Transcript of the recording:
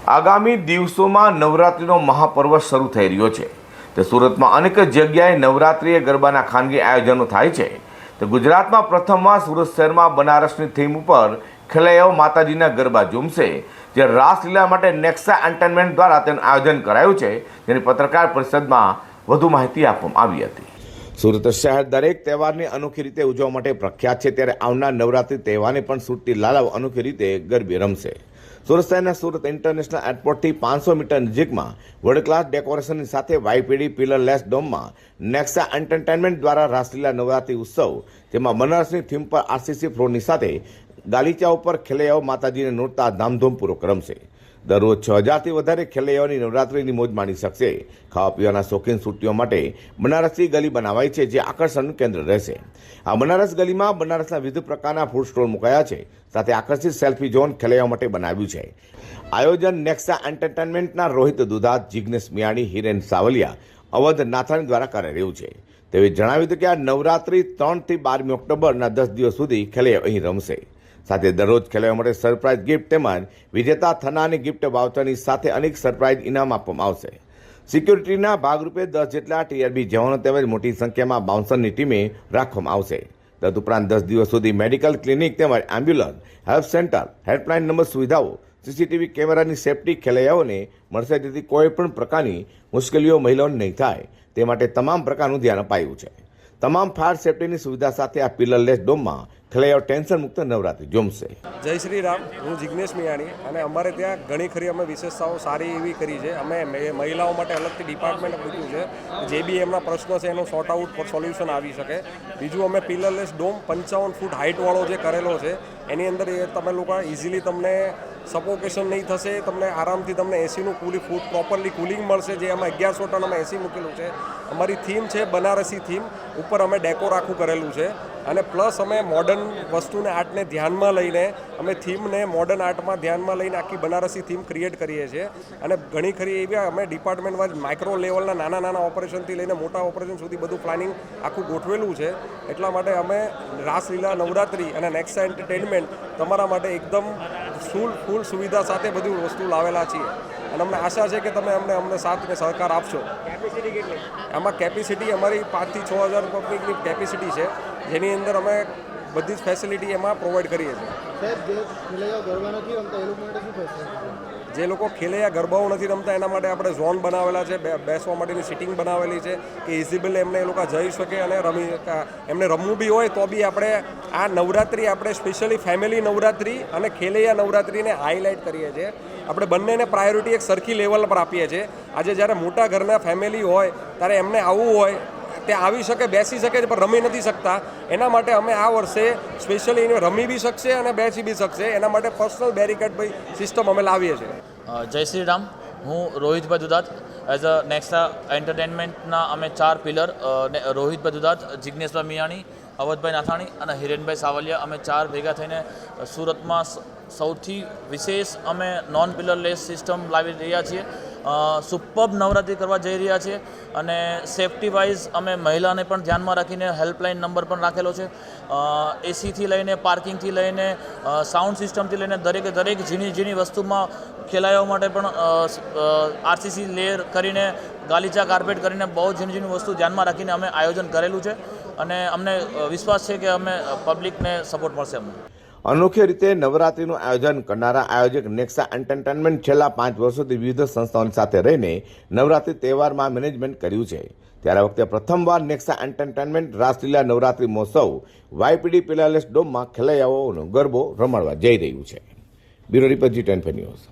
આગામી દિવસોમાં નવરાત્રિનો મહાપર્વ શરૂ થઈ રહ્યો છે। તે સુરતમાં અનેક જગ્યાએ નવરાત્રિએ ગરબાના ખાનગી આયોજનો થાય છે। તો ગુજરાતમાં પ્રથમવાર સુરત શહેરમાં બનારસની થીમ ઉપર ખેલૈયાઓ માતાજીના ગરબા ઝૂમશે। જે રાસલીલા માટે નેક્સા એન્ટરટેનમેન્ટ દ્વારા તેનું આયોજન કરાયું છે, જેની પત્રકાર પરિષદમાં વધુ માહિતી આપવામાં આવી હતી। સુરત શહેર દરેક તહેવારને અનોખી રીતે ઉજવવા માટે પ્રખ્યાત છે, ત્યારે આવનાર નવરાત્રિ તહેવારને પણ સુરતી લાલાઓ અનોખી રીતે ગરબે રમશે। સુરત શહેરના સુરત ઇન્ટરનેશનલ એરપોર્ટથી 500 મીટર નજીકમાં વર્લ્ડ ક્લાસ ડેકોરેશનની સાથે વાયપીડી પિલરલેસ ડોમમાં નેક્સા એન્ટરટેનમેન્ટ દ્વારા રાસલીલા નવરાત્રિ ઉત્સવ, જેમાં બનારસની થીમ પર આરસીસી ફ્લોરની સાથે ગાલીચા ઉપર ખેલૈયાઓ માતાજીને નોરતા ધામધૂમપૂર્વક રમશે। દરરોજ 6000થી વધારે ખેલૈયાઓની નવરાત્રિની મોજ માણી શકશે। ખાવા પીવાના શોખીન સુરતીઓ માટે બનારસી ગલી બનાવાઈ છે, જે આકર્ષણનું કેન્દ્ર રહેશે। આ બનારસ ગલીમાં બનારસના વિવિધ પ્રકારના ફૂડ સ્ટોલ મુકાયા છે, સાથે આકર્ષિત સેલ્ફી ઝોન ખેલૈયાઓ માટે બનાવ્યું છે। આયોજન નેક્સા એન્ટરટેનમેન્ટના રોહિત દુધાત, જિગ્નેશ મિયાણી, હિરેન સાવલિયા, અવધ નાથાણી દ્વારા કરાઈ રહ્યું છે। તેઓએ જણાવ્યું હતું કે આ નવરાત્રિ 3 થી 12મી ઓક્ટોબરના 10 દિવસ સુધી ખેલૈયાઓ અહીં રમશે। સાથે દરરોજ ખેલૈયાઓ માટે સરપ્રાઇઝ ગિફ્ટ તેમજ વિજેતા થનારની ગિફ્ટ વાઉચરની સાથે અનેક સરપ્રાઇઝ ઇનામ આપવામાં આવશે। સિક્યુરિટીના ભાગરૂપે 10 જેટલા ટીઆરબી જવાનો તેમજ મોટી સંખ્યામાં બાઉન્સરની ટીમે રાખવામાં આવશે। તદુપરાંત 10 દિવસ સુધી મેડિકલ ક્લિનિક તેમજ ambulance, health centre, helpline number સુવિધાઓ, સીસીટીવી કેમેરાની સેફટી ખેલૈયાઓને મળશે, જેથી કોઈ પણ પ્રકારની મુશ્કેલીઓ મહિલાઓને નહીં થાય તે માટે તમામ પ્રકારનું ધ્યાન અપાયું છે। તમામ ફાયર સેફટીની સુવિધા સાથે આ પિલરલેસ ડોમમાં ખેલૈયાઓ ટેન્શન મુક્ત નવરાત્રિ ઝૂમશે। જય શ્રી રામ, હું જિગ્નેશ મિયાણી અને અમારે ત્યાં ઘણી ખરી અમે વિશેષતાઓ સારી એવી કરી છે। અમે મહિલાઓ માટે અલગથી ડિપાર્ટમેન્ટ મૂક્યું છે, જે બી એમના પ્રશ્નો છે એનો સોર્ટ આઉટ પર સોલ્યુશન આવી શકે। બીજું, અમે પિલરલેસ ડોમ 55 ફૂટ હાઇટવાળો જે કરેલો છે, એની અંદર તમે લોકો ઇઝીલી તમને સફોકેશન નહીં થશે, તમને આરામથી તમને એસીનું ફૂડ પ્રોપરલી કુલિંગ મળશે। જે અમે 1100 ટન અમે એસી મૂકેલું છે। અમારી થીમ છે બનારસી થીમ, ઉપર અમે ડેકોર આખું કરેલું છે અને પ્લસ અમે મોડર્ન વસ્તુને આર્ટને ધ્યાનમાં લઈને અમે થીમને મોડર્ન આર્ટમાં ધ્યાનમાં લઈને આખી બનારસી થીમ ક્રિએટ કરીએ છીએ। અને ઘણી ખરી એવી અમે ડિપાર્ટમેન્ટ વાઇઝ માઇક્રો લેવલના નાના ઓપરેશનથી લઈને મોટા ઓપરેશન સુધી બધું પ્લાનિંગ આખું ગોઠવેલું છે। એટલા માટે અમે રાસલીલા નવરાત્રિ અને નેક્સા એન્ટરટેનમેન્ટ તમારા માટે એકદમ ફૂલ સુવિધા સાથે બધી વસ્તુ લાવેલા છીએ અને અમને આશા છે કે તમે અમને સાથ અને સહકાર આપશો। આમાં કેપેસિટી અમારી 5 થી 6000 પબ્લિકની કેપેસિટી છે, જેની અંદર અમે બધી જ ફેસિલિટી એમાં પ્રોવાઈડ કરીએ છીએ। જે લોકો ખેલૈયા ગરબાઓ નથી રમતા એના માટે આપણે ઝોન બનાવેલા છે, બેસવા માટેની સિટિંગ બનાવેલી છે કે ઇઝીબલ એમને એ લોકો જઈ શકે અને એમને રમવું બી હોય તો બી આપણે આ નવરાત્રિ આપણે સ્પેશિયલી ફેમિલી નવરાત્રિ અને ખેલૈયા નવરાત્રિને હાઇલાઇટ કરીએ છીએ। આપણે બંનેને પ્રાયોરિટી એક સરખી લેવલ પર આપીએ છીએ। આજે જ્યારે મોટા ઘરના ફેમિલી હોય ત્યારે એમને આવવું હોય ત્યાં આવી શકે, બેસી શકે, પણ રમી નથી શકતા। એના માટે અમે આ વર્ષે સ્પેશિયલી એને રમી બી શકશે અને બેસી બી શકશે, એના માટે પર્સનલ બેરિકેડ સિસ્ટમ અમે લાવીએ છીએ। જય શ્રી રામ, હું રોહિતભાઈ દુધાત, એઝ અ નેક્સા એન્ટરટેનમેન્ટના અમે 4 પિલર, રોહિતભાઈ દુધાત, જિગ્નેશભાઈ મિયાણી, અવધભાઈ નાથાણી અને હિરેનભાઈ સાવલિયા, અમે 4 ભેગા થઈને સુરતમાં સૌથી વિશેષ અમે નોન પિલરલેસ સિસ્ટમ લાવી રહ્યા છીએ। સુપર્બ નવરાત્રિ કરવા જઈ રહ્યા છીએ અને સેફટી વાઇઝ અમે મહિલાને પણ ધ્યાનમાં રાખીને હેલ્પલાઇન નંબર પણ રાખેલો છે। એસીથી લઈને પાર્કિંગથી લઈને સાઉન્ડ સિસ્ટમથી લઈને દરેક ઝીણી વસ્તુમાં ખેલૈયાઓ માટે પણ આરસીસી લેયર કરીને, ગાલીચા કાર્પેટ કરીને બહુ ઝીણી વસ્તુ ધ્યાનમાં રાખીને અમે આયોજન કરેલું છે અને અમને વિશ્વાસ છે કે અમે પબ્લિકને સપોર્ટ મળશે અમને। અનોખી રીતે નવરાત્રિનું આયોજન કરનારા આયોજક નેક્સા એન્ટરટેનમેન્ટ છેલ્લા 5 વર્ષોથી વિવિધ સંસ્થાઓની સાથે રહીને નવરાત્રિ તહેવારમાં મેનેજમેન્ટ કર્યું છે, ત્યારે આ વખતે પ્રથમવાર નેક્સા એન્ટરટેનમેન્ટ રાસલીલા નવરાત્રિ મહોત્સવ વાયપીડી પિલરલેસ ડોમમાં ખેલૈયાઓનો ગરબો રમાડવા જઈ રહ્યું છે। Bureau report, G10 news.